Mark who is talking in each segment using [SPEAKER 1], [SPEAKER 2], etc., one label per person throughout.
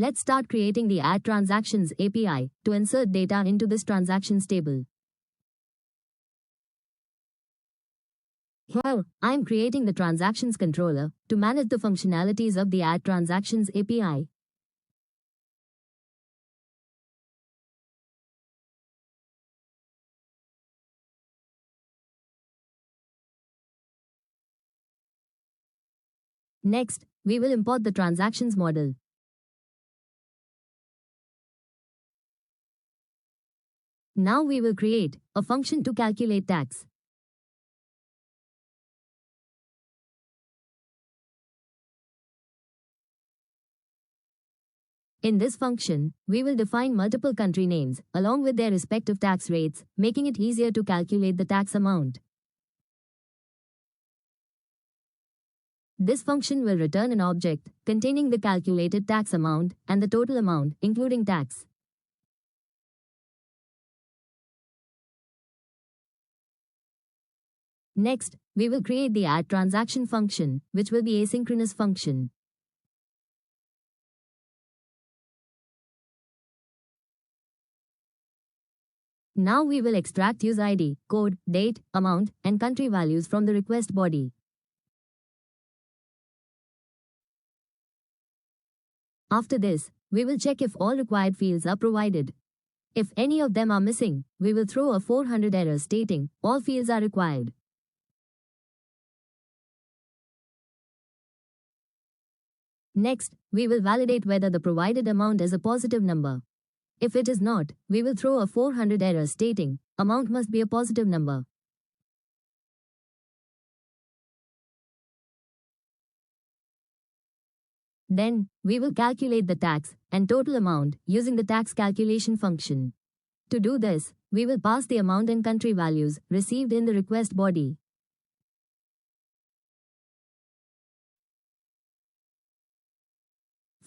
[SPEAKER 1] let's start creating the Add Transactions API to insert data into this transactions table. Here, I am creating the transactions controller to manage the functionalities of the Add Transactions API. Next, we will import the transactions model. Now we will create a function to calculate tax. In this function, we will define multiple country names along with their respective tax rates, making it easier to calculate the tax amount. This function will return an object containing the calculated tax amount and the total amount, including tax. Next, we will create the add transaction function, which will be asynchronous function. Now we will extract use ID, code, date, amount, and country values from the request body. After this, we will check if all required fields are provided. If any of them are missing, we will throw a 400 error stating all fields are required. Next, we will validate whether the provided amount is a positive number. If it is not, we will throw a 400 error stating amount must be a positive number. Then, we will calculate the tax and total amount using the tax calculation function. To do this, we will pass the amount and country values received in the request body.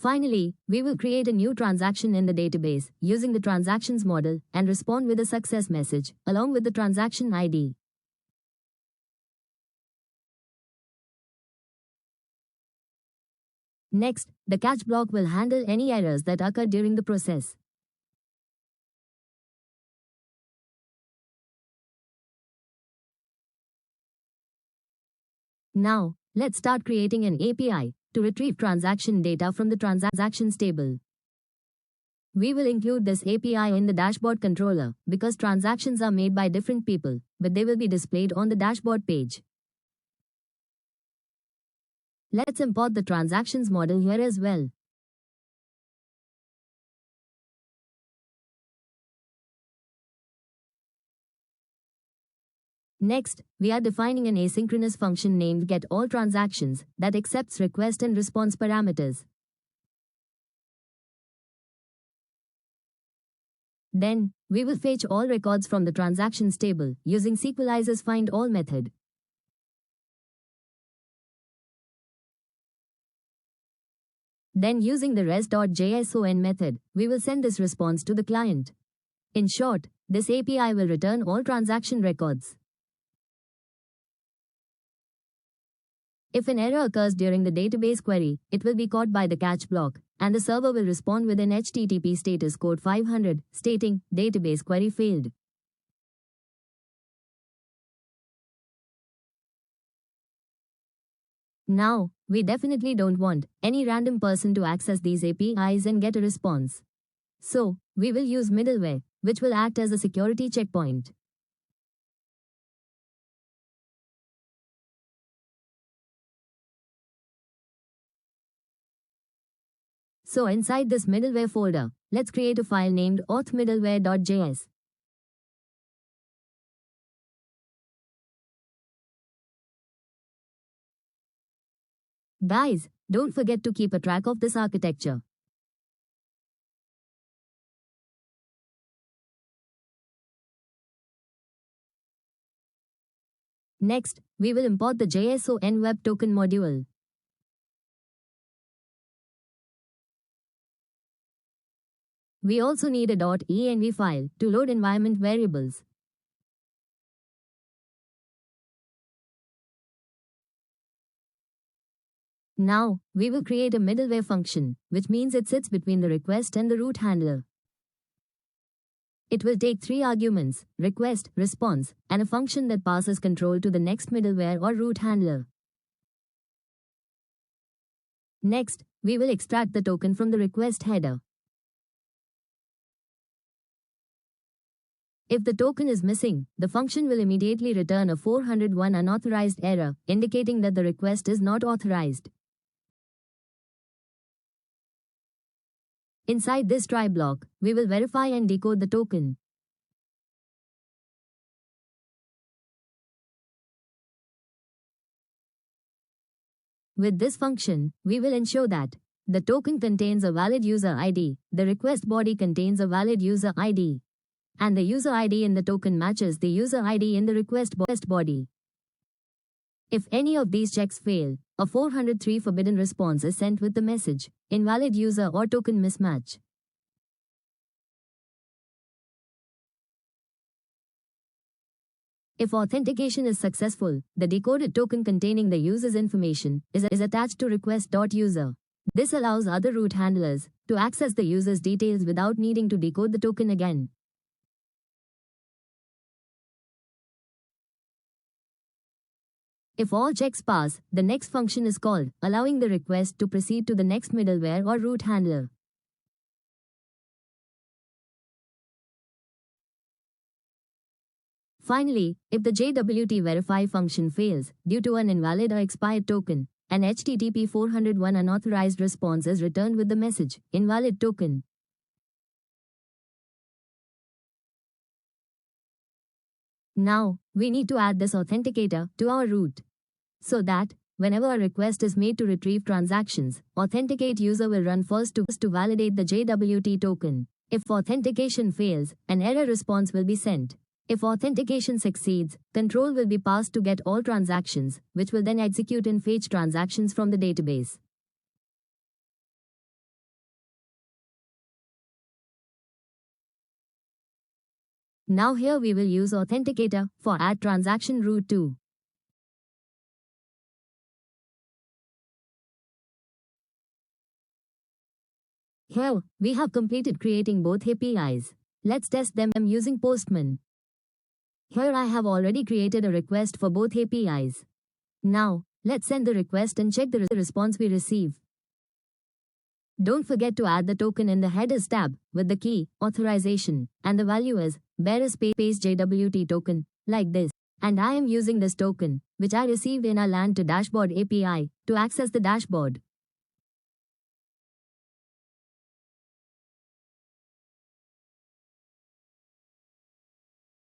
[SPEAKER 1] Finally, we will create a new transaction in the database using the transactions model and respond with a success message along with the transaction ID. Next, the catch block will handle any errors that occur during the process. Now, let's start creating an API to retrieve transaction data from the transactions table. We will include this API in the dashboard controller because transactions are made by different people, but they will be displayed on the dashboard page. Let's import the transactions model here as well. Next, we are defining an asynchronous function named getAllTransactions that accepts request and response parameters. Then, we will fetch all records from the transactions table using SQLize's findAll method. Then using the REST.js method, we will send this response to the client. In short, this API will return all transaction records. If an error occurs during the database query, it will be caught by the catch block, and the server will respond with an HTTP status code 500 stating database query failed. Now, we definitely don't want any random person to access these APIs and get a response. So, we will use middleware, which will act as a security checkpoint. So inside this middleware folder, let's create a file named authmiddleware.js. Guys, don't forget to keep a track of this architecture. Next, we will import the JSON web token module. We also need a .env file to load environment variables. Now, we will create a middleware function, which means it sits between the request and the root handler. It will take 3 arguments: request, response, and a function that passes control to the next middleware or root handler. Next, we will extract the token from the request header. If the token is missing, the function will immediately return a 401 unauthorized error, indicating that the request is not authorized. Inside this try block, we will verify and decode the token. With this function, we will ensure that the token contains a valid user ID, the request body contains a valid user ID, and the user ID in the token matches the user ID in the request body. If any of these checks fail, a 403 forbidden response is sent with the message, invalid user or token mismatch. If authentication is successful, the decoded token containing the user's information is attached to request.user. This allows other root handlers to access the user's details without needing to decode the token again. If all checks pass, the next function is called, allowing the request to proceed to the next middleware or root handler. Finally, if the JWT verify function fails due to an invalid or expired token, an HTTP 401 unauthorized response is returned with the message, invalid token. Now, we need to add this authenticator to our root, so that, whenever a request is made to retrieve transactions, authenticate user will run first to validate the JWT token. If authentication fails, an error response will be sent. If authentication succeeds, control will be passed to get all transactions, which will then execute and fetch transactions from the database. Now here we will use authenticator for add transaction root to. Here, we have completed creating both APIs. Let's test them using Postman. Here I have already created a request for both APIs. Now, let's send the request and check the response we receive. Don't forget to add the token in the headers tab with the key, authorization, and the value is bearer space JWT token, like this. And I am using this token, which I received in our land to dashboard API, to access the dashboard.